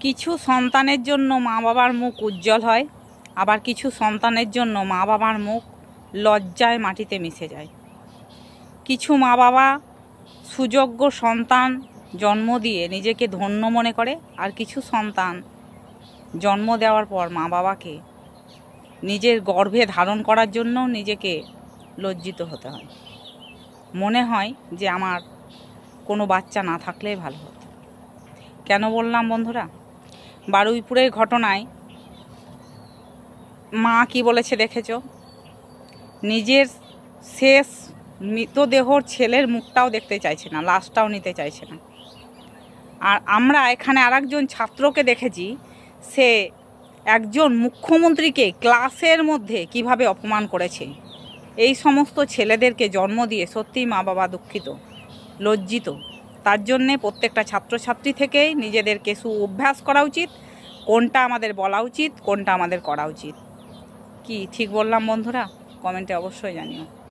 কিছু সন্তানের জন্য মা বাবার মুখ উজ্জ্বল হয়, আবার কিছু সন্তানের জন্য মা বাবার মুখ লজ্জায় মাটিতে মিশে যায়। কিছু মা বাবা সুযোগ্য সন্তান জন্ম দিয়ে নিজেকে ধন্য মনে করে, আর কিছু সন্তান জন্ম দেওয়ার পর মা বাবাকে নিজের গর্ভে ধারণ করার জন্য নিজেকে লজ্জিত হতে হয়। মনে হয় যে আমার কোনো বাচ্চা না থাকলেই ভালো হতো। কেন বললাম বন্ধুরা? বারুইপুরের ঘটনায় মা কি বলেছে দেখেছ? নিজের শেষ মৃতদেহর ছেলের মুখটাও দেখতে চাইছে না, লাশটাও নিতে চাইছে না। আর আমরা এখানে আরেকজন ছাত্রকে দেখেছি, সে একজন মুখ্যমন্ত্রীকে ক্লাসের মধ্যে কিভাবে অপমান করেছে। এই সমস্ত ছেলেদেরকে জন্ম দিয়ে সত্যিই মা বাবা দুঃখিত, লজ্জিত। তার জন্যে প্রত্যেকটা ছাত্রছাত্রী থেকেই নিজেদেরকে অভ্যাস করা উচিত, কোনটা আমাদের বলা উচিত, কোনটা আমাদের করা উচিত। কি ঠিক বললাম বন্ধুরা? কমেন্টে অবশ্যই জানিও।